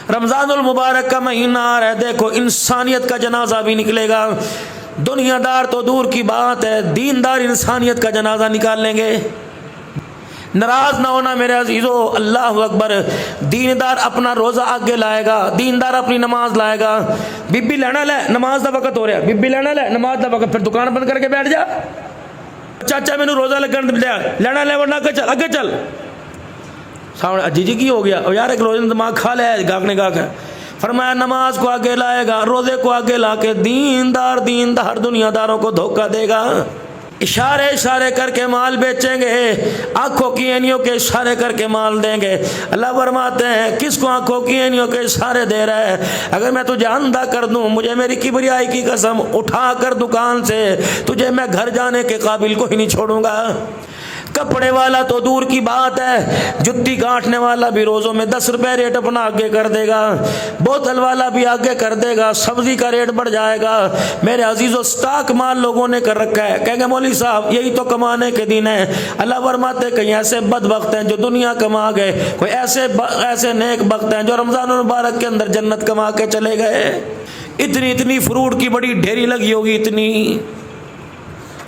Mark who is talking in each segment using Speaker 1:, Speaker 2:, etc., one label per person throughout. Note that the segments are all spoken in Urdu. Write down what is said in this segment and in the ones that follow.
Speaker 1: رمضان المبارک کا مہینہ آ رہا ہے، دیکھو انسانیت کا جنازہ بھی نکلے گا. دنیا دار تو دور کی بات ہے، دیندار انسانیت کا جنازہ نکال لیں گے. ناراض نہ ہونا میرے عزیزو، اللہ اکبر. دیندار اپنا روزہ آگے لائے گا، دیندار اپنی نماز لائے گا. بی بی لینا لے، نماز دا وقت ہو رہا ہے، بی بی لینا لے، نماز دا وقت. پھر دکان بند کر کے بیٹھ جا. چاچا مینوں روزہ لگن دے، لینا لے ورنہ اگے چل، اگے چل. سامنے جی جی کی ہو گیا؟ یار ایک روزے دماغ کھا لیا ہے، گاہک نے گاہک ہے. فرمایا نماز کو آگے لائے گا، روزے کو آگے لا کے دیندار دنیا داروں کو دھوکہ دے گا. اشارے اشارے کر کے مال بیچیں گے، آنکھوں کی اینیوں کے اشارے کر کے مال دیں گے. اللہ فرماتے ہیں کس کو آنکھوں کی اینیوں کے اشارے دے رہا ہے؟ اگر میں تجھے اندھا کر دوں، مجھے میری کبریائی کی قسم، اٹھا کر دکان سے تجھے میں گھر جانے کے قابل کو ہی نہیں چھوڑوں گا. کپڑے والا تو دور کی بات ہے، جتی گانٹنے والا بھی روزوں میں 10 روپے ریٹ اپنا آگے کر دے گا، بوتل والا بھی آگے کر دے گا، سبزی کا ریٹ بڑھ جائے گا. میرے عزیزو سٹاک مال لوگوں نے کر رکھا ہے. کہیں گے مولوی صاحب یہی تو کمانے کے دن ہے. اللہ فرماتے کہیں ایسے بدبخت ہیں جو دنیا کما گئے، کوئی ایسے نیک بخت ہیں جو رمضان المبارک کے اندر جنت کما کے چلے گئے. اتنی فروٹ کی بڑی ڈھیری لگی ہوگی، اتنی.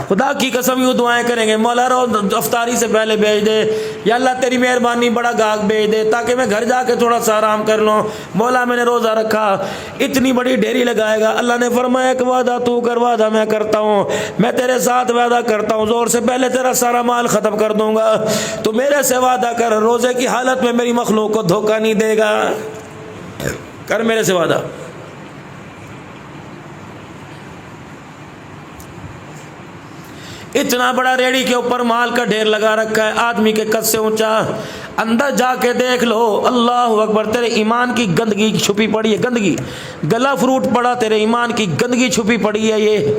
Speaker 1: خدا کی قسم یوں دعائیں کریں گے، مولا رو افطاری سے پہلے بھیج دے، یا اللہ تیری مہربانی بڑا گاہک بھیج دے تاکہ میں گھر جا کے تھوڑا سا آرام کر لوں. مولا میں نے روزہ رکھا، اتنی بڑی ڈھیری لگائے گا. اللہ نے فرمایا ایک وعدہ تو کر، وعدہ میں کرتا ہوں، میں تیرے ساتھ وعدہ کرتا ہوں، زور سے پہلے تیرا سارا مال ختم کر دوں گا. تو میرے سے وعدہ کر، روزے کی حالت میں میری مخلوق کو دھوکہ نہیں دے گا. کر میرے سے وعدہ. اتنا بڑا ریڑھی کے اوپر مال کا ڈھیر لگا رکھا ہے، آدمی کے قد سے اونچا. اندر جا کے دیکھ لو، اللہ اکبر، تیرے ایمان کی گندگی چھپی پڑی ہے. گندگی، گلا فروٹ پڑا، تیرے ایمان کی گندگی چھپی پڑی ہے. یہ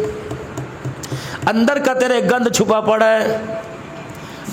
Speaker 1: اندر کا تیرے گند چھپا پڑا ہے.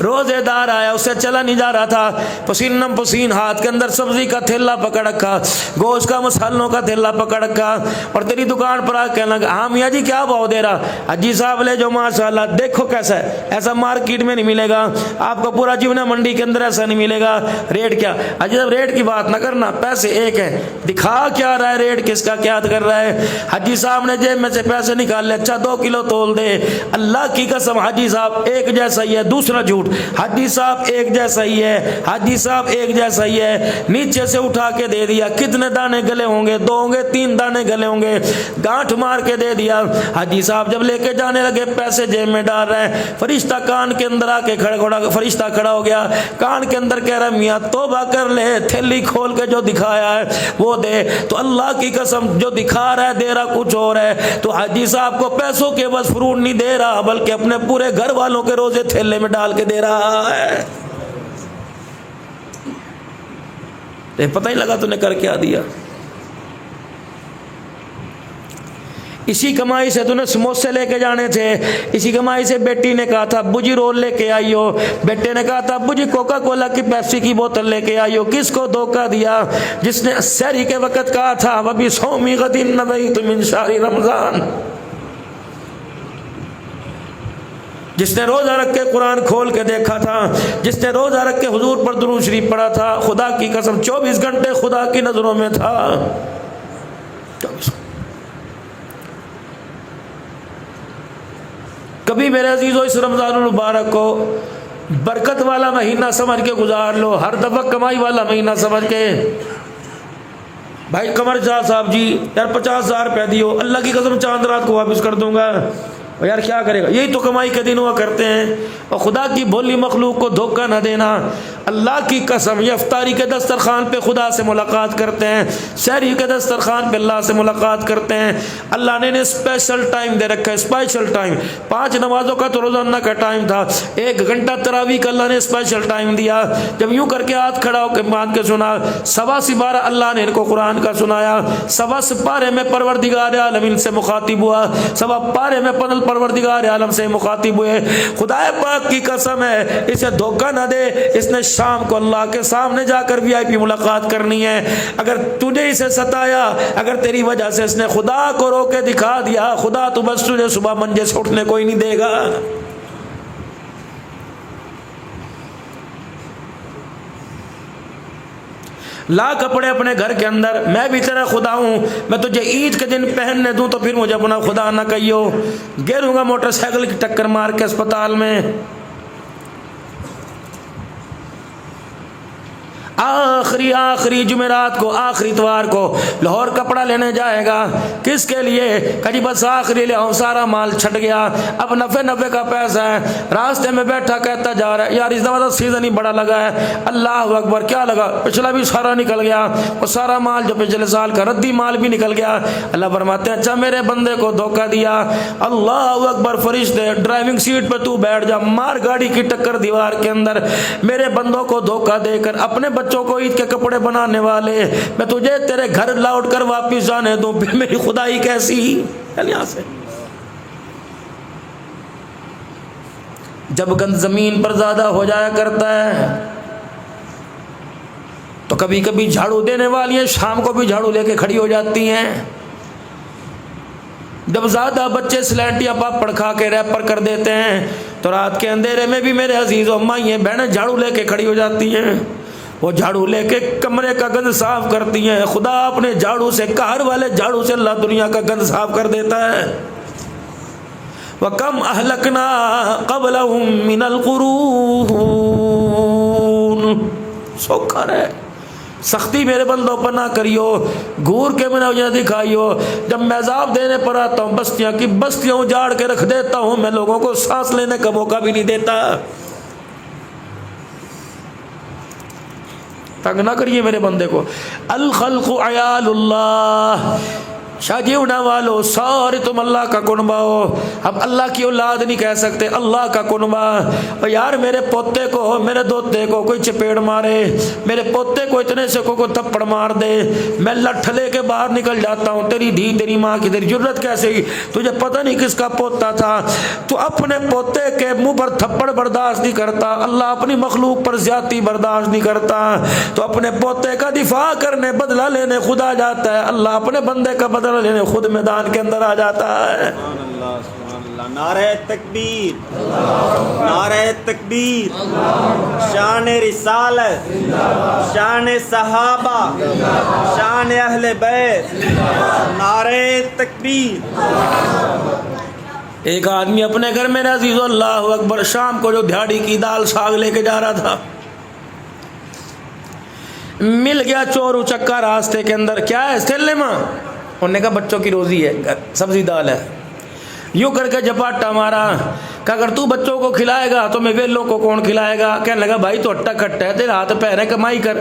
Speaker 1: روزے دار آیا، اسے چلا نہیں جا رہا تھا، پسینم پسین، ہاتھ کے اندر سبزی کا تھیلا پکڑ رکھا، گوشت کا مسالوں کا تھیلا پکڑ رکھا، اور تیری دکان پر آ کے کہنے لگا ہاں میاں جی کیا بھاؤ دے رہا؟ حاجی صاحب لے جو ماشاءاللہ، دیکھو کیسا ہے، ایسا مارکیٹ میں نہیں ملے گا آپ کو، پورا جیونا منڈی کے اندر ایسا نہیں ملے گا. ریٹ کیا؟ حاجی صاحب ریٹ کی بات نہ کرنا، پیسے ایک ہیں، دکھا کیا رہا ہے، ریٹ کس کا کیا کر رہا ہے. حاجی صاحب نے جیب میں سے پیسے نکال لے، اچھا 2 کلو تول دے. اللہ کی قسم حاجی صاحب ایک جیسا ہی ہے، دوسرا جھوٹ، حاجی صاحب ایک جیسا ہی ہے، حاجی صاحب ایک جیسا ہی ہے. نیچے سے اٹھا کے دے دیا. کتنے دانے گلے ہوں گے؟ 2 ہوں گے، 3 دانے گلے ہوں گے. گانٹھ مار کے دے دیا. حاجی صاحب جب لے کے جانے لگے، پیسے جیب میں ڈال رہے ہیں، فرشتہ کان کے اندر آ کے فرشتہ کھڑا ہو گیا، کان کے اندر کہہ رہا میاں توبہ کر لے، تھیلی کھول کے جو دکھایا ہے وہ دے. تو اللہ کی قسم جو دکھا رہا ہے دے رہا کچھ اور ہے. تو حاجی صاحب کو پیسوں کے بس فروٹ نہیں دے رہا، بلکہ اپنے پورے گھر والوں کے روزے تھیلے میں ڈال کے دے رہا ہے. پتہ ہی لگا تو نے کر کیا دیا. اسی کمائی سے تو نے سموسے لے کے جانے تھے، اسی کمائی سے بیٹی نے کہا تھا ابو جی رول لے کے آئی ہو، بیٹے نے کہا تھا ابو جی کوکا کولا کی پیپسی کی بوتل لے کے آئی ہو. کس کو دھوکہ دیا؟ جس نے سحری کے وقت کہا تھا وَبِ صَوْمِ غَدٍ نَوَيْتُ مِنْ شَهْرِ رمضان، جس نے روزہ رکھ کے قرآن کھول کے دیکھا تھا، جس نے روزہ رکھ کے حضور پر درود شریف پڑھا تھا، خدا کی قسم 24 گھنٹے خدا کی نظروں میں تھا. کبھی میرے عزیزو اس رمضان المبارک کو برکت والا مہینہ سمجھ کے گزار لو، ہر دفعہ کمائی والا مہینہ سمجھ کے. بھائی قمر شاہ صاحب جی یار 50,000 روپے دیو، اللہ کی قسم چاند رات کو واپس کر دوں گا. اور یار کیا کرے گا، یہی تو کمائی کے دن ہوا کرتے ہیں. اور خدا کی بھولی مخلوق کو دھوکہ نہ دینا. اللہ کی قسم یہ افطاری کے دسترخوان پہ خدا سے ملاقات کرتے ہیں، سحری کے دسترخوان پہ اللہ سے ملاقات کرتے ہیں. اللہ نے اسپیشل ٹائم دے رکھا ہے، اسپیشل ٹائم. 5 نمازوں کا تو روزانہ کا ٹائم تھا، 1 گھنٹہ تراویح کا اللہ نے اسپیشل ٹائم دیا. جب یوں کر کے ہاتھ کھڑا ہو کے باندھ کے سنا، 12 اللہ نے ان کو قرآن کا سنایا. 12 میں پروردگار عالم ان سے مخاطب ہوا، 12 میں پروردگار عالم سے مخاطب ہوئے. خدا پاک کی قسم ہے اسے دھوکہ نہ دے، اس نے شام کو اللہ کے سامنے جا کر VIP ملاقات کرنی ہے. اگر تجھے اسے ستایا، اگر تیری وجہ سے اس نے خدا کو رو کے دکھا دیا، خدا تو بس تجھے صبح منجے سے اٹھنے کوئی نہیں دے گا. لا کپڑے اپنے گھر کے اندر، میں بھی تیرا خدا ہوں، میں تجھے عید کے دن پہننے دوں تو پھر مجھے اپنا خدا نہ کہیو، گروں گا موٹر سائیکل کی ٹکر مار کے اسپتال میں۔ آخری جمعرات کو، آخری اتوار کو لاہور کپڑا لینے جائے گا، کس کے لیے؟ کہ بس آخری لے آؤں، سارا مال چھٹ گیا، اب نفے کا پیسہ ہے۔ راستے میں بیٹھا کہتا جا رہا ہے یار اس دفعہ تو سیزن ہی بڑا لگا ہے، اللہ اکبر، کیا لگا؟ پچھلا بھی سارا نکل گیا، وہ سارا مال جو پچھلے سال کا ردی مال بھی نکل گیا۔ اللہ فرماتے ہیں اچھا میرے بندے کو دھوکہ دیا، اللہ اکبر، فرشتے ڈرائیونگ سیٹ پہ تو بیٹھ جا، مار گاڑی کی ٹکر دیوار کے اندر، میرے بندوں کو دھوکہ دے کر اپنے بچوں کو عید کے کپڑے بنانے والے، میں تجھے تیرے گھر لوٹ کر واپس جانے دوں، پھر میری خدائی کیسی؟ چل یہاں سے۔ جب گند زمین پر زیادہ ہو جایا کرتا ہے تو کبھی کبھی جھاڑو دینے والی ہیں شام کو بھی جھاڑو لے کے کھڑی ہو جاتی ہیں۔ جب زیادہ بچے سلینٹیاں پاپڑ کھا کے ریپر کر دیتے ہیں تو رات کے اندھیرے میں بھی میرے عزیزوں مائیں بہنیں جھاڑو لے کے کھڑی ہو جاتی ہیں، وہ جھاڑو لے کے کمرے کا گند صاف کرتی ہیں۔ خدا اپنے جھاڑو سے، قہر والے جھاڑو سے اللہ دنیا کا گند صاف کر دیتا ہے۔ وَكَمْ أَهْلَكْنَا قَبْلَهُمْ مِنَ الْقُرُونِ، سوکھا رہے، سختی میرے بندوں پر نہ کریو، گور کے میں نہ دکھائیو۔ جب میں عذاب دینے پر آتا ہوں بستیاں کی بستیاں اجاڑ کے رکھ دیتا ہوں، میں لوگوں کو سانس لینے کا موقع بھی نہیں دیتا۔ تنگ نہ کریے میرے بندے کو۔ الخلق عیال اللہ، شاجی اڑا والو سارے تم اللہ کا کنبہ ہو۔ اب اللہ کی اولاد نہیں کہہ سکتے، اللہ کا کنبہ۔ اور یار میرے پوتے کو، میرے دوتے کو کوئی چپیڑ مارے، میرے پوتے کو اتنے سے کوئی تھپڑ مار دے، میں لٹھ لے کے باہر نکل جاتا ہوں۔ تیری دھی تیری ماں کی تیری جرت کیسے ہوئی؟ تجھے پتہ نہیں کس کا پوتا تھا، تو اپنے پوتے کے منہ پر تھپڑ برداشت نہیں کرتا، اللہ اپنی مخلوق پر زیادتی برداشت نہیں کرتا، تو اپنے پوتے کا دفاع کرنے بدلہ لینے خدا جاتا ہے، اللہ اپنے بندے کا بدلہ لینے خود میدان کے اندر آ جاتا ہے۔
Speaker 2: سبحان اللہ، سبحان اللہ، نعرہ تکبیر، نعرہ تکبیر، شان رسالت، شان صحابہ، شان اہل بیت، نعرہ تکبیر۔
Speaker 1: ایک آدمی اپنے گھر میں عزیز اللہ اکبر شام کو جو دھاڑی کی دال ساگ لے کے جا رہا تھا، مل گیا چور چکا راستے کے اندر، کیا ہے استیلے ماں؟ انہوں نے کہا بچوں کی روزی ہے، سبزی دال ہے۔ یوں کر کے جپاٹا مارا کہ اگر تو بچوں کو کھلائے گا تو میں ویلوں کو کون کھلائے گا؟ کہنے لگا بھائی تو اٹا کھٹا ہے، تیرے ہاتھ پیر ہے، کمائی کر۔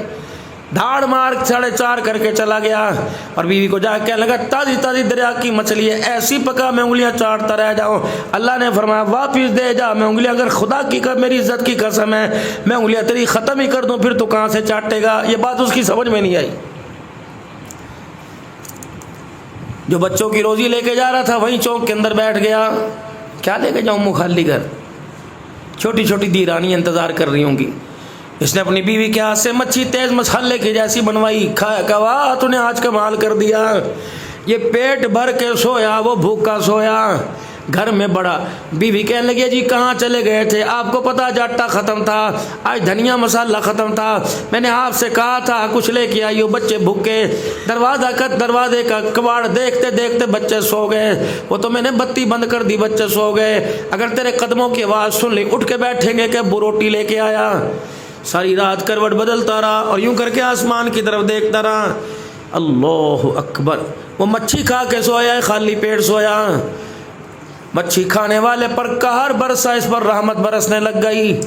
Speaker 1: دھاڑ مار 4:30 کر کے چلا گیا اور بیوی کو جا کے کہنے لگا تازی تازی دریا کی مچھلی ہے، ایسی پکا میں انگلیاں چاٹتا رہ جاؤں۔ اللہ نے فرمایا واپس دے جا، میں انگلیاں اگر خدا کی میری عزت کی قسم ہے میں انگلیاں تیری ختم ہی کر دوں، پھر تو کہاں سے چاٹے گا؟ یہ بات اس کی سمجھ میں نہیں آئی۔ جو بچوں کی روزی لے کے جا رہا تھا وہیں چوک کے اندر بیٹھ گیا، کیا لے کے جاؤں منہ خالی گھر؟ چھوٹی چھوٹی دیرانی انتظار کر رہی ہوں گی۔ اس نے اپنی بیوی کے ہاتھ سے مچھی تیز مسالے کی جیسی بنوائی، کھایا کہ واہ تو نے آج کمال کر دیا۔ یہ پیٹ بھر کے سویا، وہ بھوکا سویا، گھر میں بڑا۔ بیوی کہنے لگی جی کہاں چلے گئے تھے؟ آپ کو پتا آٹا ختم تھا، آج دھنیا مسالہ ختم تھا، میں نے آپ سے کہا تھا کچھ لے کے آئیو، بچے بھوکے۔ دروازے کا کباڑ دیکھتے دیکھتے بچے سو گئے، وہ تو میں نے بتی بند کر دی، بچے سو گئے۔ اگر تیرے قدموں کی آواز سن لی اٹھ کے بیٹھیں گے کہ ابو روٹی لے کے آیا۔ ساری رات کروٹ بدلتا رہا اور یوں کر کے آسمان کی طرف دیکھتا رہا۔ اللہ اکبر، وہ مچھی کھا کے سویا ہے، خالی پیٹ سویا۔ مچھی کھانے والے پر قہر برسا، اس پر رحمت برسنے لگ گئی۔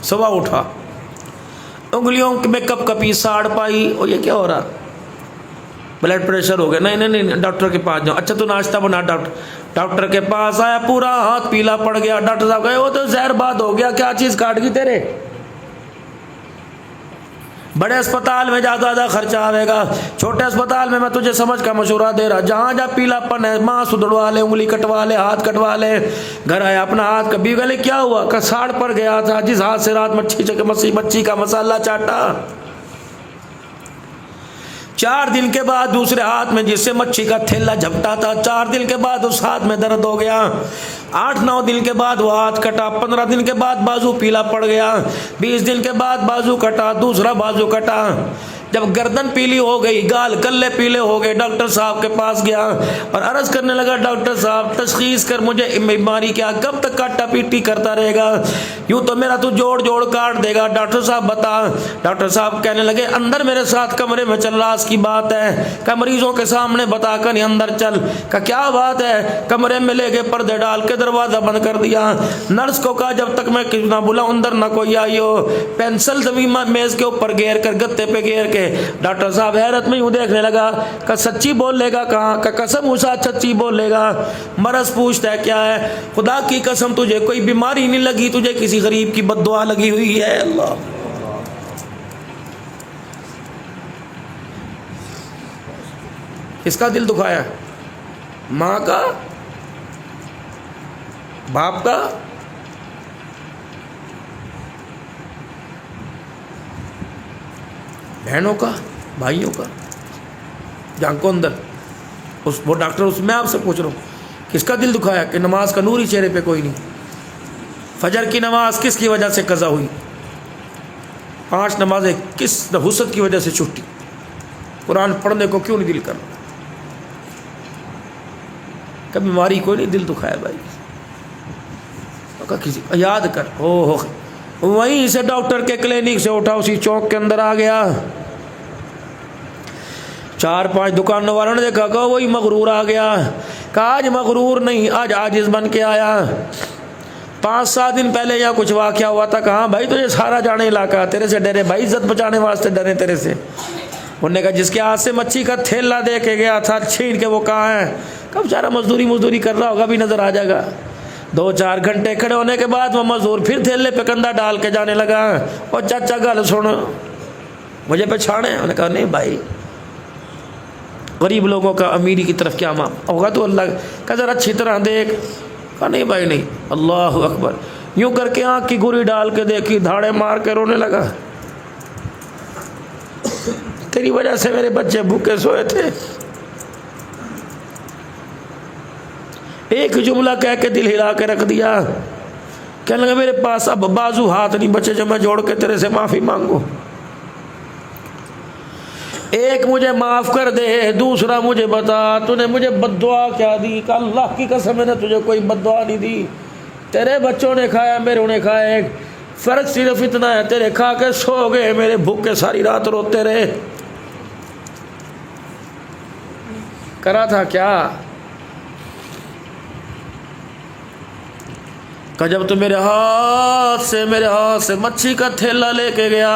Speaker 1: صبح اٹھا، انگلیوں میں کپ کپی ساڑ پائی، اور یہ کیا ہو رہا؟ بلڈ پریشر ہو گیا؟ نہیں ڈاکٹر کے پاس جاؤ۔ اچھا تو ناشتہ بنا۔ ڈاکٹر کے پاس آیا، پورا ہاتھ پیلا پڑ گیا۔ ڈاکٹر صاحب کہے وہ تو زہر باد ہو گیا، کیا چیز کاٹ گئی تیرے؟ بڑے اسپتال میں جا زیادہ خرچہ آئے گا، چھوٹے اسپتال میں تجھے سمجھ کا مشورہ دے رہا، جہاں جا پیلا پن ہے ماں سدڑوا لے، انگلی کٹوا لے، ہاتھ کٹوا لے۔ گھر آیا اپنا ہاتھ کبھی گلے کیا ہوا کہ ساڑ پڑ گیا تھا، جس ہاتھ سے رات مچھی کا مسالہ چاٹا۔ 4 دن کے بعد دوسرے ہاتھ میں جس سے مچھی کا تھیلا جھپٹا تھا، 4 دن کے بعد اس ہاتھ میں درد ہو گیا۔ 8-9 دن کے بعد وہ ہاتھ کٹا، 15 دن کے بعد بازو پیلا پڑ گیا، 20 دن کے بعد بازو کٹا، دوسرا بازو کٹا۔ جب گردن پیلی ہو گئی، گال کلے پیلے ہو گئے، ڈاکٹر صاحب کے پاس گیا اور عرض کرنے لگا ڈاکٹر صاحب تشخیص کر مجھے بیماری کیا، کب تک کاٹا پیٹی کرتا رہے گا، یوں تو میرا تو جوڑ جوڑ کاٹ دے گا، ڈاکٹر صاحب بتا۔ ڈاکٹر صاحب کہنے لگے اندر میرے ساتھ کمرے میں چل، راز کی بات ہے کہ مریضوں کے سامنے بتا کر اندر چل۔ کہ کیا بات ہے؟ کمرے میں لے گئے، پردے ڈال کے دروازہ بند کر دیا۔ نرس کو کہا جب تک میں نہ بلاؤں اندر نہ کوئی آئی ہو۔ پینسل زمین میز کے اوپر گیر کر، گتے پہ گیر کے ڈاکٹر صاحب حیرت میں یوں دیکھنے لگا کہ سچی بول لے گا کہاں؟ کہ قسم اسا سچی بول لے گا۔ مرض پوچھتا ہے کیا ہے؟ خدا کی قسم تجھے کوئی بیماری نہیں لگی، تجھے کسی غریب کی بد دعا لگی ہوئی ہے۔ اللہ کس کا دل دکھایا؟ ماں کا، باپ کا؟ بہنوں کا، بھائیوں کا؟ جان کو اندر وہ ڈاکٹر، اس میں آپ سے پوچھ رہا ہوں کس کا دل دکھایا کہ نماز کا نور ہی چہرے پہ کوئی نہیں؟ فجر کی نماز کس کی وجہ سے قضا ہوئی؟ 5 نمازیں کس نحوست کی وجہ سے چھٹی؟ قرآن پڑھنے کو کیوں نہیں دل کرنا؟ کبھی بیماری کوئی نہیں دل دکھایا بھائی، کسی یاد کر۔ او وہیں سے ڈاکٹر کے کلینک سے اٹھا، اسی چوک کے اندر آ گیا، 4-5 دکانوں والوں نے دیکھا کہ وہی مغرور آ گیا۔ کہا آج مغرور نہیں، آج عاجز بن کے آیا۔ 5-7 دن پہلے یہاں کچھ واقعہ ہوا تھا، کہاں بھائی تجھے سارا جانے علاقہ تیرے سے ڈرے بھائی، عزت بچانے واسطے ڈرے تیرے سے۔ انہوں نے کہا جس کے ہاتھ سے مچھی کا تھیلا دے کے گیا تھا چھین کے، وہ کہاں ہے؟ کب بیچارہ مزدوری کر رہا ہوگا، بھی نظر آ جائے گا۔ 2-4 گھنٹے کھڑے ہونے کے بعد وہ مزدور پھر تھیلے پہ کندھا ڈال کے جانے لگا۔ اور چاچا گل سن، مجھے پہچانے؟ انہوں نے کہا نہیں بھائی، غریب لوگوں کا امیری کی طرف کیا معاملہ ہوگا تو اللہ کا ذرا اچھی طرح دیکھ۔ کہا نہیں بھائی نہیں۔ اللہ اکبر، یوں کر کے آنکھ کی گوری ڈال کے دیکھی، دھاڑے مار کے رونے لگا، تیری وجہ سے میرے بچے بھوکے سوئے تھے۔ ایک جملہ کہہ کے دل ہلا کے رکھ دیا، کہنے لگا میرے پاس اب بازو ہاتھ نہیں بچے جو میں جوڑ کے تیرے سے معافی مانگوں۔ ایک مجھے معاف کر دے، دوسرا مجھے بتا تو نے مجھے بد دعا کیا دی؟ کہ اللہ کی قسم میں نے تجھے کوئی بد دعا نہیں دی، تیرے بچوں نے کھایا، میرے نے کھایا، ایک فرق صرف اتنا ہے تیرے کھا کے سو گئے، میرے بھوکے ساری رات روتے رہے۔ کرا تھا کیا؟ کہ جب تو میرے ہاتھ سے مچھی کا تھیلا لے کے گیا،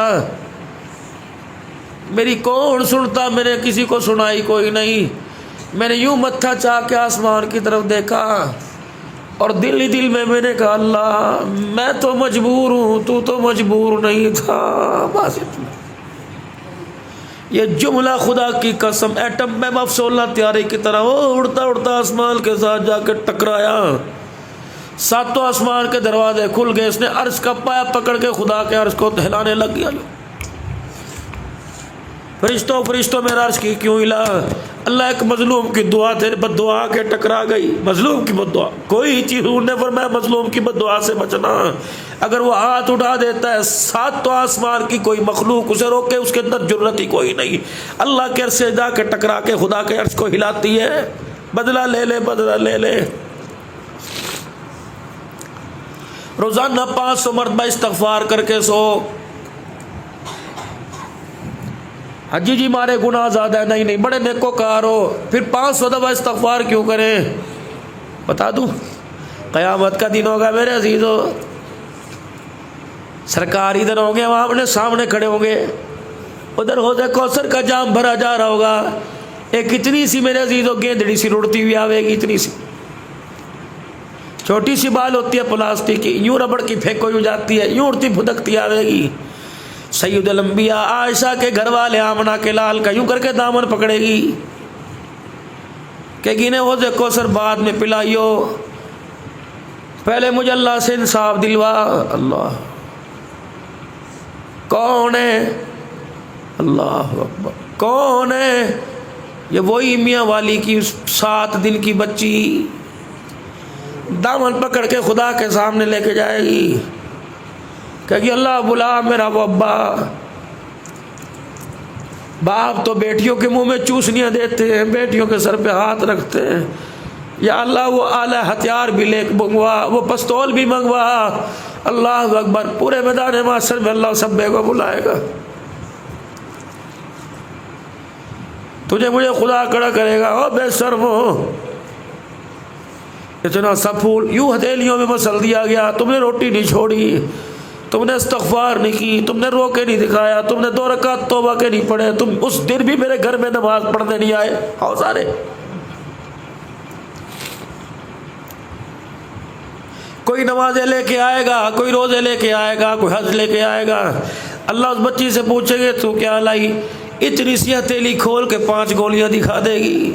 Speaker 1: میری کون سنتا، میں نے کسی کو سنائی کوئی نہیں۔ میں نے یوں متھا چاہ کے آسمان کی طرف دیکھا اور دل ہی دل میں نے کہا اللہ میں تو مجبور ہوں، تو تو مجبور نہیں تھا۔ بس اتنا یہ جملہ خدا کی قسم ایٹم میں مفصولہ تیاری کی طرح وہ اڑتا اڑتا آسمان کے ساتھ جا کے ٹکرایا۔ 7 آسمان کے دروازے کھل گئے، اس نے عرش کا پایا پکڑ کے خدا کے عرش کو ہلانے لگ گیا۔ فرشتوں میرا عرش کی کیوں ہلا؟ اللہ ایک مظلوم کی دعا تیرے بد دعا کے ٹکرا گئی۔ مظلوم کی بد دعا، کوئی چیز نے فرمایا مظلوم کی بد دعا سے بچنا۔ اگر وہ ہاتھ اٹھا دیتا ہے 7 آسمان کی کوئی مخلوق اسے روکے، اس کے اندر جرت ہی کوئی نہیں۔ اللہ کے عرش سے جا کے ٹکرا کے خدا کے عرش کو ہلاتی ہے۔ بدلہ لے لے، بدلہ لے لے۔ روزانہ 500 مرتبہ استغفار کر کے سو۔ حجی جی مارے گناہ زیادہ ہے، نہیں بڑے نیکوکار ہو، پھر 500 دفعہ استغفار کیوں کریں؟ بتا دوں، قیامت کا دن ہوگا میرے عزیزو، سرکار ادھر ہوں گے، وہاں اپنے سامنے کھڑے ہوں گے، ادھر حوض کوثر کا جام بھرا جا رہا ہوگا، ایک اتنی سی میرے عزیزو گیندڑی سی رڑتی ہوئی آوے گی، اتنی سی چھوٹی سی بال ہوتی ہے پلاسٹک کی، یوں ربڑ کی پھینک ہو جاتی ہے، یوں اڑتی پھدکتی آوے گی۔ سید الانبیاء عائشہ کے گھر والے آمنہ کے لال کا یوں کر کے دامن پکڑے گی کہ گینے حوض کوثر بعد میں پلائیو، پہلے مجھے اللہ سے انصاف دلوا۔ اللہ کون ہے؟ اللہ اکبر، کون ہے؟ یہ وہی میاں والی کی 7 دن کی بچی دامن پکڑ کے خدا کے سامنے لے کے جائے گی کہ اللہ بلا میرا وہ ابا۔ باپ تو بیٹیوں کے منہ میں چوسنیاں دیتے ہیں، بیٹیوں کے سر پہ ہاتھ رکھتے ہیں، یا اللہ وہ اعلیٰ ہتھیار بھی لے منگوا، وہ پستول بھی منگوا، اللہ اکبر، پورے میدان محشر میں اللہ سب کو بلائے گا، تجھے مجھے خدا کھڑا کرے گا، او بے شرمو، اتنا سب پھول یوں ہتھیلیوں میں مسل دیا گیا، تم نے روٹی نہیں چھوڑی، تم نے استغفار نہیں کی، تم نے رو کے نہیں دکھایا، تم نے 2 رکعت توبہ کے نہیں پڑھے، تم اس دن بھی میرے گھر میں نماز پڑھنے نہیں آئے، آؤ سارے۔ کوئی نمازیں لے کے آئے گا، کوئی روزے لے کے آئے گا، کوئی حج لے کے آئے گا، اللہ اس بچی سے پوچھیں گے تو کیا لائی؟ اتنی سی ہتھیلی کھول کے 5 گولیاں دکھا دے گی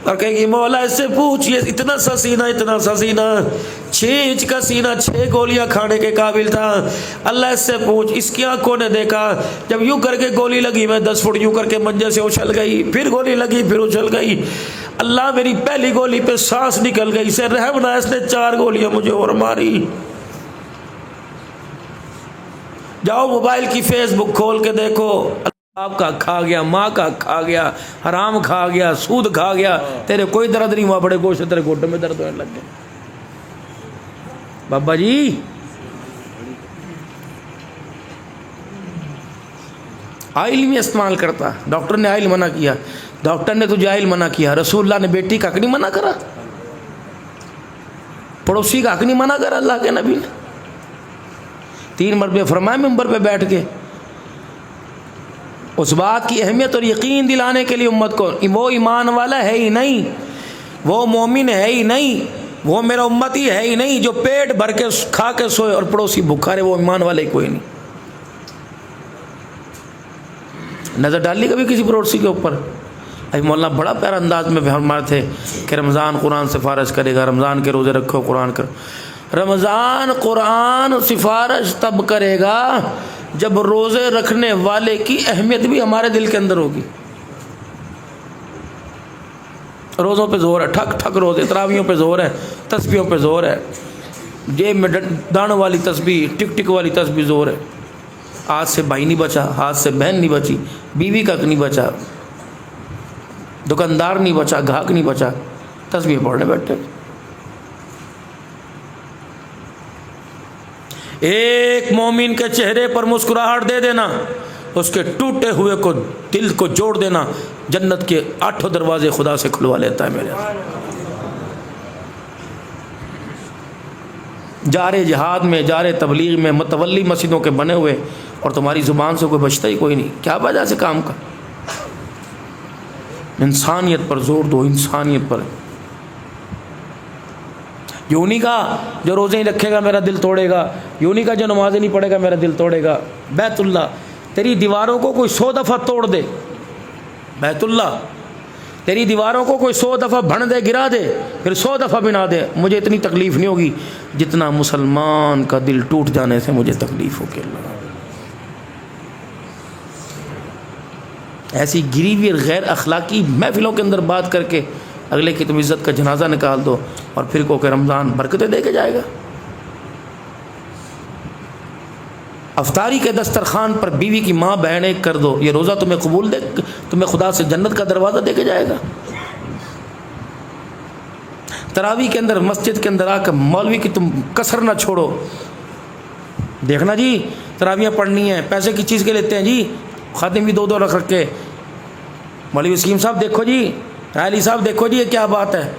Speaker 1: اور کہے گی مولا اس سے پوچھ، یہ اتنا سا سینہ، اتنا سا سینہ، 6 انچ کا سینہ 6 گولیاں کھانے کے قابل تھا، اللہ اس سے پوچھ، اس کی آنکھوں نے دیکھا جب یوں کر کے گولی لگی میں 10 فٹ یوں کر کے منجے سے اچھل گئی، پھر گولی لگی پھر اچھل گئی، اللہ میری پہلی گولی پہ سانس نکل گئی، اسے رحم نہ، اس نے 4 گولیاں مجھے اور ماری۔ جاؤ موبائل کی فیس بک کھول کے دیکھو، باپ کا کھا گیا، ماں کا کھا گیا، حرام کھا گیا، سود کھا گیا، تیرے کوئی درد نہیں ہوا، بڑے گوشت تیرے گھٹنے میں درد ہونے لگ گئے۔ بابا جی آئل میں استعمال کرتا، ڈاکٹر نے آئل منع کیا، ڈاکٹر نے تجھے آئل منع کیا، رسول اللہ نے بیٹی کا حق نہیں منع کرا، پڑوسی کا حق نہیں منع کرا اللہ کے نبی نے؟ 3 مرتبہ فرمایا ممبر پہ بیٹھ کے، اس بات کی اہمیت اور یقین دلانے کے لیے امت کو، وہ ایمان والا ہے ہی نہیں، وہ مومن ہے ہی نہیں، وہ میرا امتی ہے ہی نہیں جو پیٹ بھر کے کھا کے سوئے اور پڑوسی بھوکا رہے، وہ ایمان والے کوئی نہیں۔ نظر ڈالی کبھی کسی پڑوسی کے اوپر؟ ابھی مولانا بڑا پیارا انداز میں فرماتے تھے کہ رمضان قرآن سفارش کرے گا، رمضان کے روزے رکھو قرآن کر، رمضان قرآن سفارش تب کرے گا جب روزے رکھنے والے کی اہمیت بھی ہمارے دل کے اندر ہوگی۔ روزوں پہ زور ہے، ٹھک ٹھک روزے، تراویحوں پہ زور ہے، تسبیحوں پہ زور ہے، جیب میں دانوں والی تسبیح، ٹک ٹک والی تسبیح زور ہے، ہاتھ سے بھائی نہیں بچا، ہاتھ سے بہن نہیں بچی، بیوی کا نہیں بچا، دکاندار نہیں بچا، گاہک نہیں بچا، تسبیح پڑھنے بیٹھے۔ ایک مومن کے چہرے پر مسکراہٹ دے دینا، اس کے ٹوٹے ہوئے کو دل کو جوڑ دینا، جنت کے 8 دروازے خدا سے کھلوا لیتا ہے میرے۔ جارے جہاد میں، جارے تبلیغ میں، متولی مسجدوں کے بنے ہوئے، اور تمہاری زبان سے کوئی بچتا ہی کوئی نہیں، کیا وجہ سے کام کا؟ انسانیت پر زور دو، انسانیت پر۔ یوں نہیں کہا جو روزے نہیں رکھے گا میرا دل توڑے گا، یوں نہیں کہا جو نمازیں نہیں پڑھے گا میرا دل توڑے گا۔ بیت اللہ تیری دیواروں کو کوئی 100 دفعہ توڑ دے، بیت اللہ تیری دیواروں کو کوئی 100 دفعہ بھن دے، گرا دے، پھر 100 دفعہ بنا دے، مجھے اتنی تکلیف نہیں ہوگی جتنا مسلمان کا دل ٹوٹ جانے سے مجھے تکلیف ہوگی۔ اللہ ایسی گری ہوئی غیر اخلاقی محفلوں کے اندر بات کر کے اگلے کی تم عزت کا جنازہ نکال دو اور پھر کو کہ رمضان برکتیں دے کے جائے گا۔ افطاری کے دسترخوان پر بیوی کی ماں بہن ایک کر دو، یہ روزہ تمہیں قبول دے، تمہیں خدا سے جنت کا دروازہ دے کے جائے گا۔ تراویح کے اندر مسجد کے اندر آ کر مولوی کی تم کسر نہ چھوڑو، دیکھنا جی تراویحیں پڑھنی ہیں، پیسے کی چیز کے لیتے ہیں جی، خادم بھی 2 رکھ کے، مولوی وسیم صاحب دیکھو جی، علی صاحب دیکھو جی، یہ کیا بات ہے،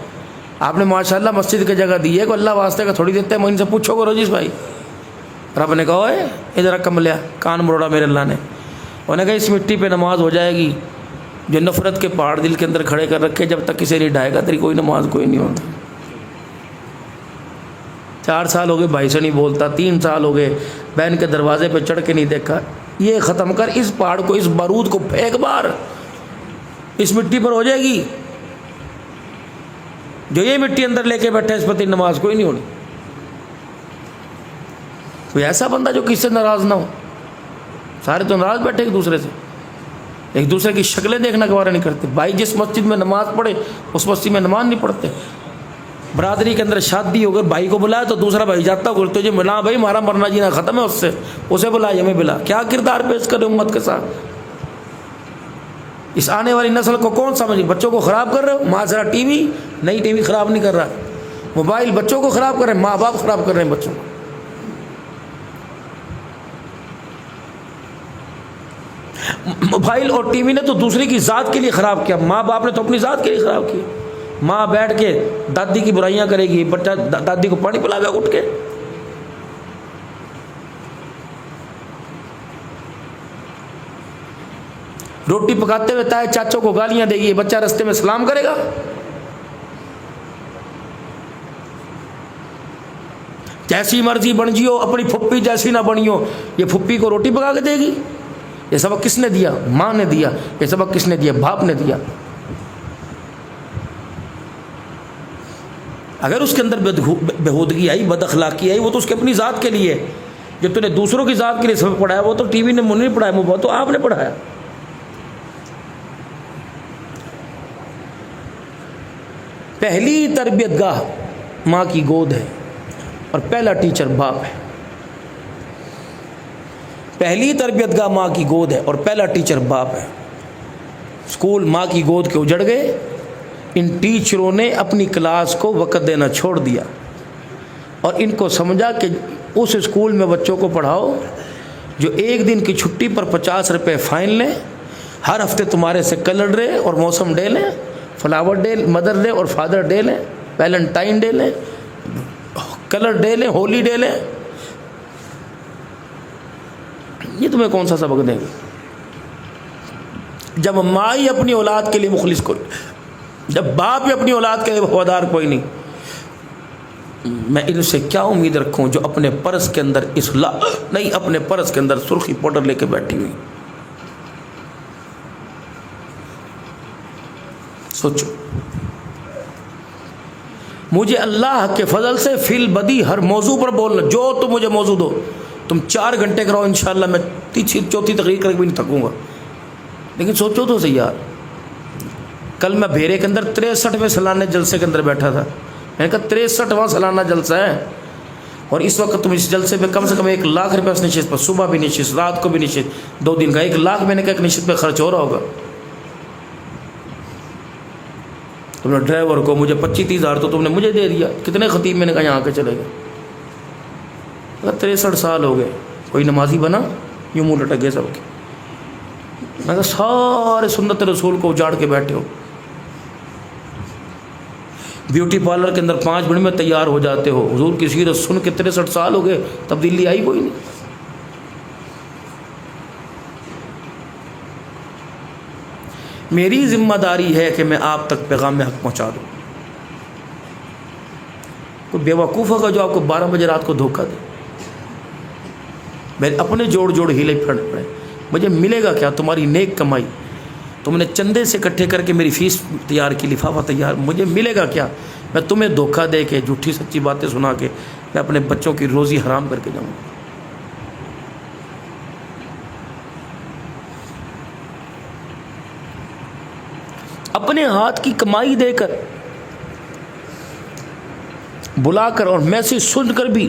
Speaker 1: آپ نے ماشاءاللہ مسجد کی جگہ دی ہے، کوئی اللہ واسطے کا تھوڑی دیتے ہیں، میں ان سے پوچھو گے روجیس بھائی، رب نے کہا ہے ادھر کم لیا، کان مروڑا میرے اللہ نے، انہوں نے کہا اس مٹی پہ نماز ہو جائے گی، جو نفرت کے پہاڑ دل کے اندر کھڑے کر رکھے، جب تک کسی نہیں ڈھائے گا تیری کوئی نماز کوئی نہیں ہوتا۔ 4 سال ہو گئے بھائی سے نہیں بولتا، 3 سال ہو گئے بہن کے دروازے پہ چڑھ کے نہیں دیکھا، یہ ختم کر، اس پہاڑ کو، اس بارود کو پھینک بار، اس مٹی پر ہو جائے گی، جو یہ مٹی اندر لے کے بیٹھے اس پر تیری نماز کوئی نہیں ہونی۔ کوئی ایسا بندہ جو کس سے ناراض نہ ہو، سارے تو ناراض بیٹھے ایک دوسرے سے، ایک دوسرے کی شکلیں دیکھنا گوارا نہیں کرتے۔ بھائی جس مسجد میں نماز پڑھے اس مسجد میں نماز نہیں پڑھتے۔ برادری کے اندر شادی ہو گئی، بھائی کو بلایا تو دوسرا بھائی جاتا ہو تجھے ملا بھائی، ہمارا مرنا جینا ختم ہے اس سے، اسے بلا ہمیں بلا، کیا کردار پیش کرے امت کے ساتھ۔ اس آنے والی نسل کو کون سمجھے؟ بچوں کو خراب کر رہے ہو، معاشرہ ٹی وی، نئی ٹی وی خراب نہیں کر رہا، موبائل بچوں کو خراب کر رہے ہیں، ماں باپ خراب کر رہے ہیں بچوں کو۔ موبائل اور ٹی وی نے تو دوسرے کی ذات کے لیے خراب کیا، ماں باپ نے تو اپنی ذات کے لیے خراب کیا۔ ماں بیٹھ کے دادی کی برائیاں کرے گی، بچہ دادی کو پانی پلا گا اٹھ کے۔ روٹی پکاتے ہوئے تائے چاچوں کو گالیاں دے گی، بچہ رستے میں سلام کرے گا۔ جیسی مرضی بن جیو، اپنی پھپھی جیسی نہ بنیو، یہ پھپھی کو روٹی پکا کے دے گی؟ یہ سبق کس نے دیا؟ ماں نے دیا۔ یہ سبق کس نے دیا؟ باپ نے دیا۔ اگر اس کے اندر بےہودگی آئی، بد اخلاقی آئی، وہ تو اس کے اپنی ذات کے لیے۔ جو تو نے دوسروں کی ذات کے لیے سبق پڑھایا وہ تو ٹی وی نے نہیں پڑھایا، وہ تو آپ نے پڑھایا۔ پہلی تربیت گاہ ماں کی گود ہے اور پہلا ٹیچر باپ ہے۔ پہلی تربیت گاہ ماں کی گود ہے اور پہلا ٹیچر باپ ہے۔ اسکول ماں کی گود کے اجڑ گئے، ان ٹیچروں نے اپنی کلاس کو وقت دینا چھوڑ دیا اور ان کو سمجھا کہ اس اسکول میں بچوں کو پڑھاؤ جو ایک دن کی چھٹی پر 50 روپے فائن لیں، ہر ہفتے تمہارے سے کلر ڈے اور موسم ڈے لیں، فلاور ڈے، مدر ڈے اور فادر ڈے لیں، ویلنٹائن ڈے لیں، کلر ڈے لیں، ہولی ڈے لیں۔ یہ تمہیں کون سا سبق دیں گے؟ جب ماں ہی اپنی اولاد کے لیے مخلص کوئی، جب باپ ہی اپنی اولاد کے لیے وفادار کوئی نہیں، میں ان سے کیا امید رکھوں جو اپنے پرس کے اندر اصلاح نہیں، اپنے پرس کے اندر سرخی پاؤڈر لے کے بیٹھی ہوئی۔ سوچو، مجھے اللہ کے فضل سے فی البدی ہر موضوع پر بولنا، جو تم مجھے موضوع دو، تم 4 گھنٹے کراؤ انشاءاللہ، میں تیسری چوتھی تقریر کر کے بھی نہیں تھکوں گا۔ لیکن سوچو تو صحیح یار، کل میں بھیرے کے اندر 63ویں سالانہ جلسے کے اندر بیٹھا تھا، میں نے کہا 63واں سالانہ جلسہ ہے اور اس وقت تم اس جلسے پہ کم سے کم 1 لاکھ روپے اس نشست پر، صبح بھی نشست، رات کو بھی نشست، 2 دن کا 1 لاکھ میں نے کہا ایک نشست پہ خرچ ہو رہا ہوگا۔ تم نے ڈرائیور کو مجھے 25-30 ہزار تو تم نے مجھے دے دیا، کتنے خطیب میں نے کہا یہاں کے چلے گئے، 63 سال ہو گئے، کوئی نمازی بنا؟ یوں منہ لٹک گئے سب کے۔ میں کہا سارے سنت رسول کو اجاڑ کے بیٹھے ہو، بیوٹی پارلر کے اندر 5 منٹ میں تیار ہو جاتے ہو، حضور کی سیرت سن کے 63 سال ہو گئے، تبدیلی آئی کوئی نہیں۔ میری ذمہ داری ہے کہ میں آپ تک پیغام حق پہنچا دوں۔ کوئی بیوقوف ہوگا جو آپ کو 12 بجے رات کو دھوکہ دے؟ میرے اپنے جوڑ ہیلے پھڑ پڑے، مجھے ملے گا کیا؟ تمہاری نیک کمائی، تم نے چندے سے اکٹھے کر کے میری فیس تیار کی، لفافہ تیار، مجھے ملے گا کیا؟ میں تمہیں دھوکہ دے کے جھوٹی سچی باتیں سنا کے میں اپنے بچوں کی روزی حرام کر کے جاؤں گا؟ اپنے ہاتھ کی کمائی دے کر، بلا کر اور میسج سن کر بھی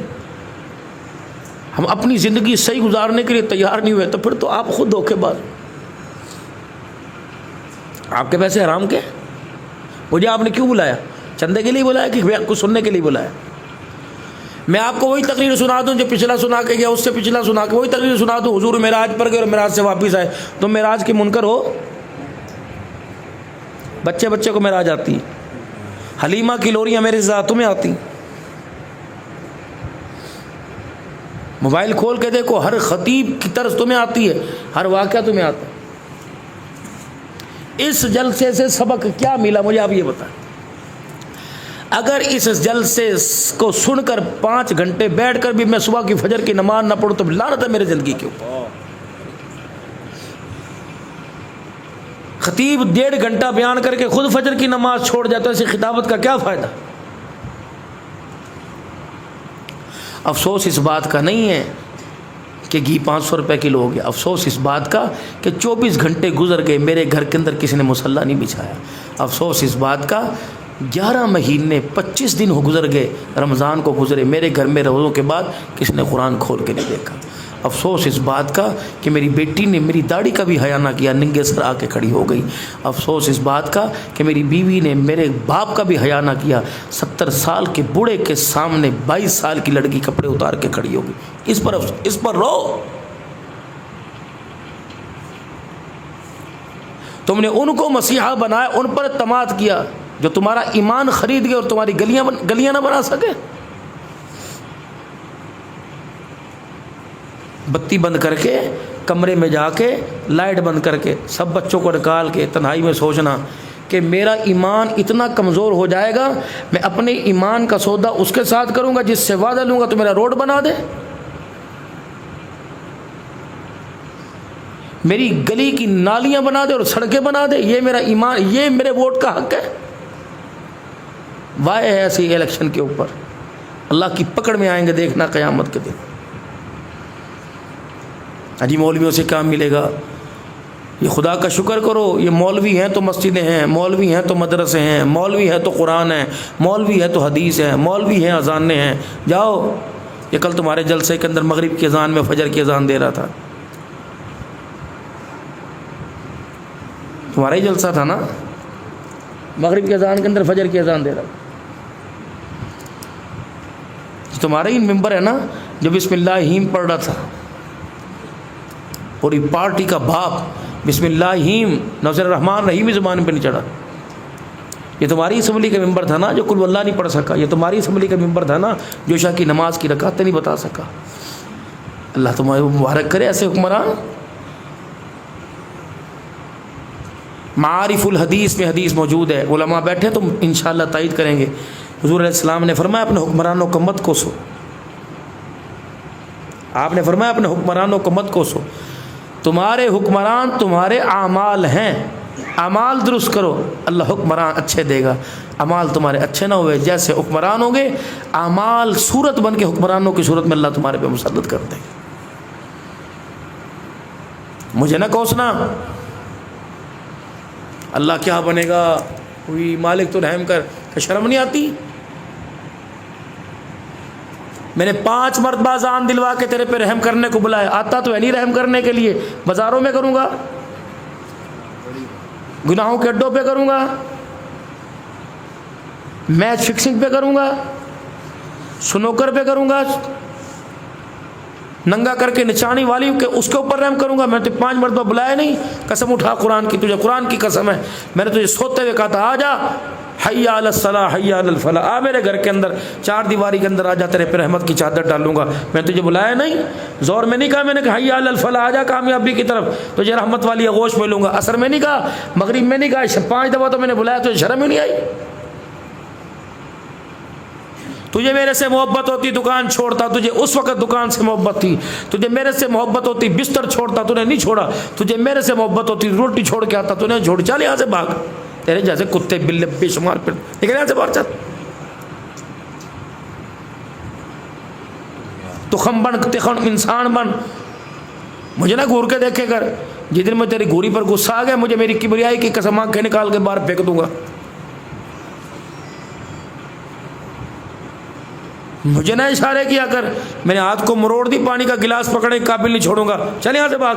Speaker 1: ہم اپنی زندگی صحیح گزارنے کے لیے تیار نہیں ہوئے، تو پھر تو آپ خود دھوکے باز۔ آپ کے پیسے حرام کے؟ مجھے آپ نے کیوں بلایا؟ چندے کے لیے بلایا کہ کچھ سننے کے لیے بلایا؟ میں آپ کو وہی تقریر سنا دوں جو پچھلا سنا کے گیا، اس سے پچھلا سنا کے وہی تقریر سنا دوں، حضور معراج پر گئے اور معراج سے واپس آئے، تو معراج کے منکر ہو؟ بچے کو معراج آتی ہے، حلیمہ کی لوریاں میرے ساتھ تمہیں آتی؟ موبائل کھول کے دیکھو، ہر خطیب کی طرز تمہیں آتی ہے، ہر واقعہ تمہیں آتا ہے۔ اس جلسے سے سبق کیا ملا مجھے آپ یہ بتائیں؟ اگر اس جلسے کو سن کر 5 گھنٹے بیٹھ کر بھی میں صبح کی فجر کی نماز نہ پڑھوں تو لعنت ہے میرے زندگی کے اوپر۔ خطیب 1.5 گھنٹہ بیان کر کے خود فجر کی نماز چھوڑ جاتا ہے، ایسی خطابت کا کیا فائدہ؟ افسوس اس بات کا نہیں ہے کہ گھی 500 روپے کلو ہو گیا، افسوس اس بات کا کہ 24 گھنٹے گزر گئے، میرے گھر کے اندر کسی نے مصلی نہیں بچھایا، افسوس اس بات کا 11 مہینے 25 دن ہو گزر گئے، رمضان کو گزرے، میرے گھر میں روزوں کے بعد کسی نے قرآن کھول کے نہیں دیکھا، افسوس اس بات کا کہ میری بیٹی نے میری داڑھی کا بھی حیا نہ کیا، ننگے سر آ کے کھڑی ہو گئی۔ افسوس اس بات کا کہ میری بیوی نے میرے باپ کا بھی حیا نہ کیا، 70 سال کے بوڑھے کے سامنے 22 سال کی لڑکی کپڑے اتار کے کھڑی ہو گئی۔ اس پر رو۔ تم نے ان کو مسیحا بنایا، ان پر اعتماد کیا جو تمہارا ایمان خرید گئے اور تمہاری گلیاں نہ بنا سکے۔ بتی بند کر کے کمرے میں جا کے لائٹ بند کر کے سب بچوں کو نکال کے تنہائی میں سوچنا کہ میرا ایمان اتنا کمزور ہو جائے گا، میں اپنے ایمان کا سودا اس کے ساتھ کروں گا جس سے وعدہ لوں گا تو میرا روڈ بنا دے، میری گلی کی نالیاں بنا دے اور سڑکیں بنا دے، یہ میرا ایمان، یہ میرے ووٹ کا حق ہے۔ وائے ہے ایسی الیکشن کے اوپر، اللہ کی پکڑ میں آئیں گے، دیکھنا قیامت کے دن۔ اجی مولویوں سے کام ملے گا، یہ خدا کا شکر کرو، یہ مولوی ہیں تو مسجدیں ہیں، مولوی ہیں تو مدرسے ہیں، مولوی ہیں تو قرآن ہے، مولوی ہے تو حدیث ہے، مولوی ہیں اذانیں ہیں۔ جاؤ، یہ کل تمہارے جلسے کے اندر مغرب کی اذان میں فجر کی اذان دے رہا تھا، تمہارا ہی جلسہ تھا نا، مغرب کی اذان کے اندر فجر کی اذان دے رہا تھا، تمہارا ہی ممبر ہے نا جو بسم اللہ ہیم پڑھ رہا تھا، پوری پارٹی کا باپ بسم اللہ ہیم، ناصر الرحمن رحیم زبان پہ نہیں چڑھا۔ یہ تمہاری اسمبلی کا ممبر تھا نا جو قل اللہ نہیں پڑھ سکا، یہ تمہاری اسمبلی کا ممبر تھا نا جو عشاء کی نماز کی رکعتیں نہیں بتا سکا۔ اللہ تمہارے مبارک کرے ایسے حکمران۔ معارف الحدیث میں حدیث موجود ہے، علماء بیٹھے تو انشاءاللہ تائید کریں گے۔ حضور علیہ السلام نے فرمایا اپنے حکمرانوں کو مت کوسو، آپ نے فرمایا اپنے حکمرانوں کو مت کوسو، تمہارے حکمران تمہارے اعمال ہیں، اعمال درست کرو، اللہ حکمران اچھے دے گا۔ اعمال تمہارے اچھے نہ ہوئے، جیسے حکمران ہوں گے اعمال صورت بن کے حکمرانوں کی صورت میں اللہ تمہارے پہ مسلط کر دے گا۔ مجھے نہ کوسنا، اللہ کیا بنے گا، کوئی مالک تو رحم کر، کہ شرم نہیں آتی؟ میں نے 5 مرتبہ اذان دلوا کے تیرے پہ رحم کرنے کو بلایا، آتا تو ہے نہیں رحم کرنے کے لیے، بازاروں میں کروں گا، گناہوں کے اڈوں پہ کروں گا، میچ فکسنگ پہ کروں گا، سنوکر پہ کروں گا، ننگا کر کے نچانی والی کے اس کے اوپر رحم کروں گا؟ میں نے 5 مرتبہ بلایا نہیں؟ قسم اٹھا قرآن کی، تجھے قرآن کی قسم ہے، میں نے تجھے سوتے ہوئے کہا تھا آ جا، حی علی الصلاح حی علی الفلاح، آ میرے گھر کے اندر 4 دیواری کے اندر آ جا، تیرے پہ رحمت کی چادر ڈالوں گا۔ میں نے تجھے بلایا نہیں؟ زور میں نہیں کہا، میں نے کہا حی علی الفلاح، آ جا کامیابی کی طرف، تجھے رحمت والی آغوش میں لوں گا۔ عصر میں نہیں کہا، مغرب میں نہیں کہا، 5 دفعہ تو میں نے بلایا، تجھے شرم ہی نہیں آئی؟ تجھے میرے سے محبت ہوتی دکان چھوڑتا، تجھے اس وقت دکان سے محبت تھی، تجھے میرے سے محبت ہوتی بستر چھوڑتا، تو نے نہیں چھوڑا، تجھے میرے سے محبت ہوتی روٹی چھوڑ کے آتا، تو نے چھوڑ، چل یہاں سے بھاگ، تیرے جیسے کتے بلے بے شمار پھر نکل یہاں سے باہر چل، تخم بن تخم انسان بن، مجھے نہ گور کے دیکھے کر، جس دن میں تیری گوری پر غصہ آ گیا مجھے میری کبریائی کی قسم آنکھیں نکال کے باہر پھینک دوں گا۔ مجھے نہ اشارے کیا کر، میں نے ہاتھ کو مروڑ دی، پانی کا گلاس پکڑنے کے قابل نہیں چھوڑوں گا، چل یہاں سے بھاگ۔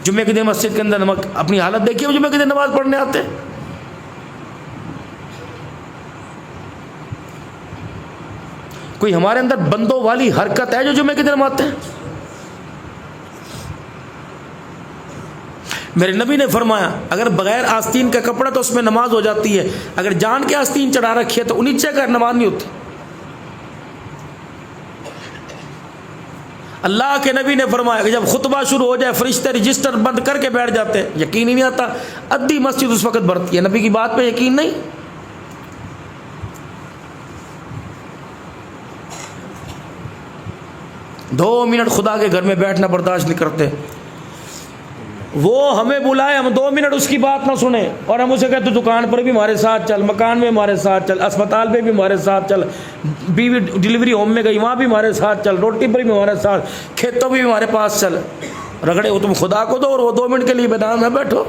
Speaker 1: جمعے کے دن مسجد کے اندر اپنی حالت دیکھیے، جمعے کے دن نماز پڑھنے آتے ہیں، کوئی ہمارے اندر بندوں والی حرکت ہے جو جمعے کے دن ہم آتے ہیں؟ میرے نبی نے فرمایا اگر بغیر آستین کا کپڑا تو اس میں نماز ہو جاتی ہے، اگر جان کے آستین چڑھا رکھی ہے تو نیچے کا نماز نہیں ہوتی۔ اللہ کے نبی نے فرمایا کہ جب خطبہ شروع ہو جائے فرشتے رجسٹر بند کر کے بیٹھ جاتے ہیں، یقین ہی نہیں آتا، ادھی مسجد اس وقت بھرتی ہے۔ نبی کی بات پہ یقین نہیں؟ دو منٹ خدا کے گھر میں بیٹھنا برداشت نہیں کرتے، وہ ہمیں بلائے، ہم 2 منٹ اس کی بات نہ سنیں اور ہم اسے کہتے دکان پر بھی ہمارے ساتھ چل، مکان میں ہمارے ساتھ چل، اسپتال میں بھی ہمارے ساتھ چل، بیوی ڈلیوری ہوم میں گئی وہاں بھی ہمارے ساتھ چل، روٹی پر بھی ہمارے ساتھ، کھیتوں بھی ہمارے پاس چل، رگڑے ہو تم خدا کو دو اور وہ 2 منٹ کے لیے بیدان میں بیٹھو۔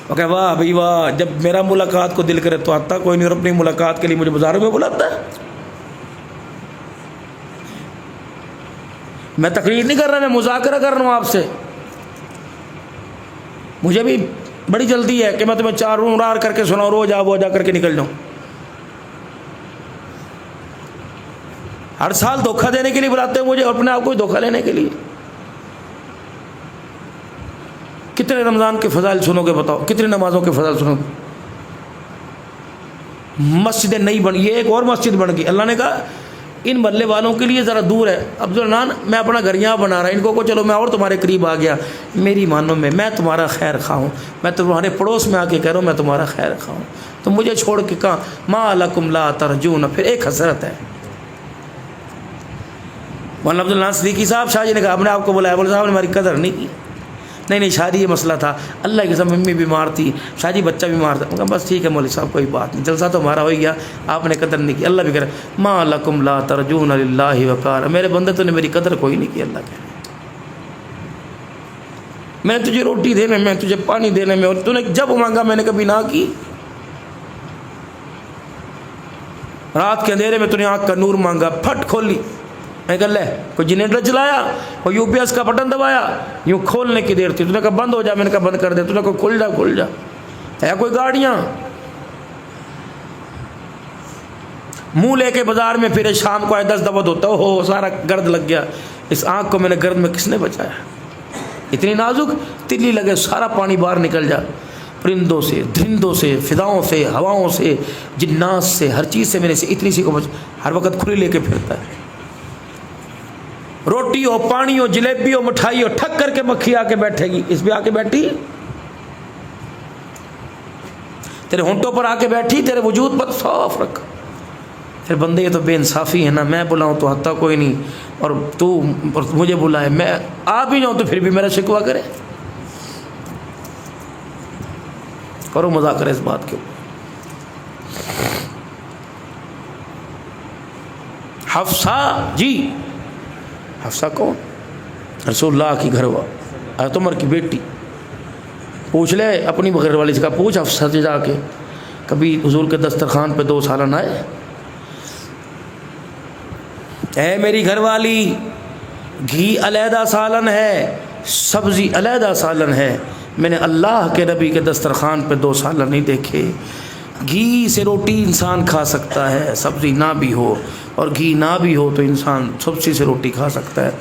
Speaker 1: اوکے واہ بھائی واہ، جب میرا ملاقات کو دل کرے تو آتا کوئی نہیں، اور اپنی ملاقات کے لیے مجھے بازاروں میں بلاتا ہے۔ میں تقریر نہیں کر رہا، میں مذاکرہ کر رہا ہوں آپ سے. مجھے بھی بڑی جلدی ہے کہ میں تمہیں 4 رار کر کے سناؤں، روز وہ جا کر کے نکل جاؤں. ہر سال دھوکہ دینے کے لیے بلاتے ہیں مجھے، اپنے آپ کو دھوکہ لینے کے لیے. کتنے رمضان کے فضائل سنو گے بتاؤ، کتنی نمازوں کے فضائل سنو گے. مسجدیں نہیں بن، یہ ایک اور مسجد بن گئی. اللہ نے کہا ان محلے والوں کے لیے ذرا دور ہے. عبدالرحمن میں اپنا گھر یہاں بنا رہا، ان کو چلو میں اور تمہارے قریب آ گیا. میری مانو میں تمہارا خیر خواہ ہوں، میں تمہارے پڑوس میں آ کے کہہ رہا ہوں میں تمہارا خیر خواہ ہوں. تم مجھے چھوڑ کے کہاں ما لکم لا ترجون. پھر ایک حسرت ہے. مولانا عبداللہ صدیقی صاحب شاہ جی نے کہا اپنے آپ کو بلایا، بولے صاحب نے ہماری قدر نہیں کی. نہیں شادی یہ مسئلہ تھا، اللہ کی قسم امی بیمار تھی، شاہ جی بچہ بیمار تھا. کہا بس ٹھیک ہے مولوی صاحب کوئی بات نہیں، جلسہ تو ہمارا ہو گیا، آپ نے قدر نہیں کی. اللہ بھی کہہ رہا ہے ما لکم لا ترجون للہ وقار. میرے بندے تو نے میری قدر کوئی نہیں کی. اللہ کہہ رہا ہے میں تجھے روٹی دینے میں، تجھے پانی دینے میں، اور تو نے جب مانگا میں نے کبھی نہ کی. رات کے اندھیرے میں تو نے آنکھ کا نور مانگا، پھٹ کھول لی. میں کہا لے کوئی جنریٹر چلایا، کوئی یو پی ایس کا بٹن دبایا، یوں کھولنے کی دیر تھی. تو نے کہا بند ہو جا، میں نے کہا بند کر دے. تو نے کہا کھل جا. ہے کوئی گاڑیاں منہ لے کے بازار میں پھرے، شام کو آئے 10 دفعہ دھوتا ہو سارا گرد لگ گیا. اس آنکھ کو میں نے گرد میں کس نے بچایا؟ اتنی نازک، تلی لگے سارا پانی باہر نکل جا. پرندوں سے، درندوں سے، فضاؤں سے، ہواؤں سے، جنات سے، ہر چیز سے میں نے اتنی سی کو بچ. ہر وقت کھلی لے کے پھرتا ہے. روٹی ہو، پانی ہو، جلیبی ہو، مٹھائی ہو، ٹھک کر کے مکھی آ کے بیٹھے گی. اس پہ آ کے بیٹھی، تیرے ہونٹوں پر آ کے بیٹھی، تیرے وجود پر صاف رکھ. پھر بندے یہ تو بے انصافی ہے نا، میں بلاؤں تو حتیٰ کوئی نہیں، اور تو مجھے بلائے، میں آ بھی جاؤں تو پھر بھی میرا شکوہ کرے. کرو مذاکرہ اس بات کے. حفصہ جی، حفصہ کون؟ رسول اللہ کی گھر والی، حضرت عمر کی بیٹی. پوچھ لے اپنی گھر والی سے، کہا پوچھ حفصہ سے جا کے کبھی حضور کے دسترخوان پہ 2 سالن آئے؟ اے میری گھر والی، گھی علیحدہ سالن ہے، سبزی علیحدہ سالن ہے. میں نے اللہ کے نبی کے دسترخوان پہ 2 سالن نہیں دیکھے. گھی سے روٹی انسان کھا سکتا ہے، سبزی نہ بھی ہو، اور گھی نہ بھی ہو تو انسان سبزی سے روٹی کھا سکتا ہے.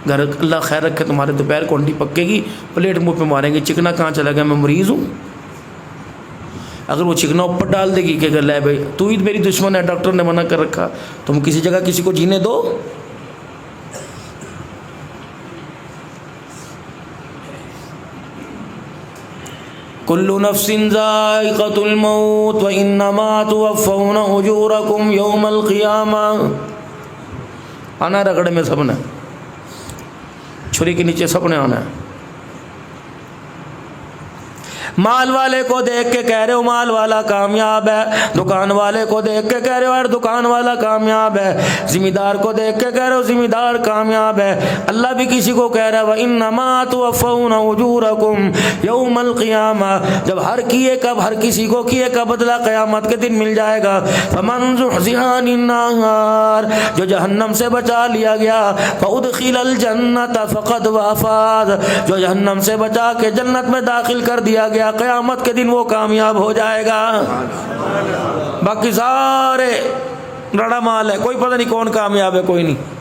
Speaker 1: گھر اللہ خیر رکھے تمہارے دوپہر کو انڈی پکے گی، پلیٹ منہ پہ ماریں گے. چکنا کہاں چلا گیا؟ میں مریض ہوں. اگر وہ چکنا اوپر ڈال دے گی کہ لے بھائی تو ہی میری دشمن ہے، ڈاکٹر نے منع کر رکھا، تم کسی جگہ کسی کو جینے دو. کل نفس ذائقۃ الموت وانما توفون اجورکم یوم القیامہ. آنا رگڑے میں سب نے، چھری کے نیچے سب نے آنا ہے. مال والے کو دیکھ کے کہہ رہے ہو مال والا کامیاب ہے، دکان والے کو دیکھ کے کہہ رہے ہو یار دکان والا کامیاب ہے، ذمہ دار کو دیکھ کے کہہ رہے ہو ذمہ دار کامیاب ہے. اللہ بھی کسی کو کہہ رہا ہے وَإِنَّمَا تُوَفَّوْنَ أُجُورَكُمْ يَوْمَ الْقِيَامَةِ. جب ہر کیے کب، ہر کسی کو کیے کا بدلہ قیامت کے دن مل جائے گا. فَمَنْ زُحْزِحَ عَنِ النَّارِ، جو جہنم سے بچا لیا گیا، فَأُدْخِلَ الْجَنَّةَ فَقَدْ وَافَازَ، جو جہنم سے بچا کے جنت میں داخل کر دیا گیا قیامت کے دن وہ کامیاب ہو جائے گا. باقی سارے رڑا مال ہے، کوئی پتہ نہیں کون کامیاب ہے کوئی نہیں.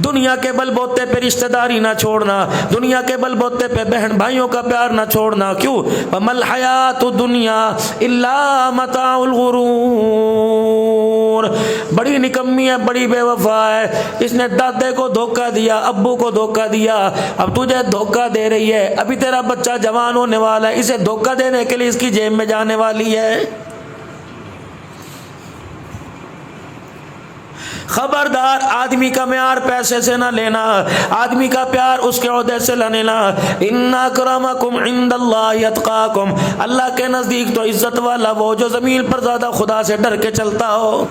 Speaker 1: دنیا کے بل بوتے پہ رشتہ داری نہ چھوڑنا، دنیا کے بل بوتے پہ بہن بھائیوں کا پیار نہ چھوڑنا. کیوں؟ وَمَا الْحَيَاةُ الدُّنْيَا إِلَّا مَتَاعُ الْغُرُورِ. بڑی نکمی ہے، بڑی بے وفا ہے. اس نے دادے کو دھوکہ دیا، ابو کو دھوکہ دیا، اب تجھے دھوکہ دے رہی ہے. ابھی تیرا بچہ جوان ہونے والا ہے، اسے دھوکہ دینے کے لیے اس کی جیب میں جانے والی ہے. خبردار، آدمی کا معیار پیسے سے نہ لینا، آدمی کا پیار اس کے عہدے سے نہ لینا. ان اکرمکم عند اللہ اتقاکم، اللہ کے نزدیک تو عزت والا وہ جو زمین پر زیادہ خدا سے ڈر کے چلتا ہو.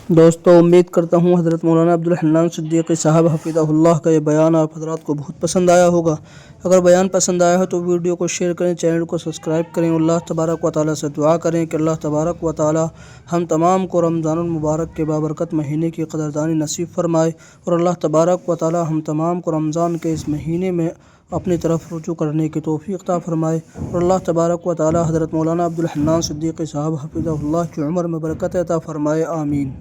Speaker 3: دوستو امید کرتا ہوں حضرت مولانا عبدالحنان صدیقی صاحب حفظہ اللہ کا یہ بیان آپ حضرات کو بہت پسند آیا ہوگا۔ اگر بیان پسند آیا ہے تو ویڈیو کو شیئر کریں، چینل کو سبسکرائب کریں، اللہ تبارک و تعالیٰ سے دعا کریں کہ اللہ تبارک و تعالیٰ ہم تمام کو رمضان المبارک کے بابرکت مہینے کی قدردانی نصیب فرمائے، اور اللہ تبارک و تعالیٰ ہم تمام کو رمضان کے اس مہینے میں اپنی طرف رجوع کرنے کی توفیق عطا فرمائے، اور اللہ تبارک و تعالیٰ حضرت مولانا عبدالحنان صدیقی صاحب حفظہ اللہ کی عمر میں برکت عطا فرمائے، آمین۔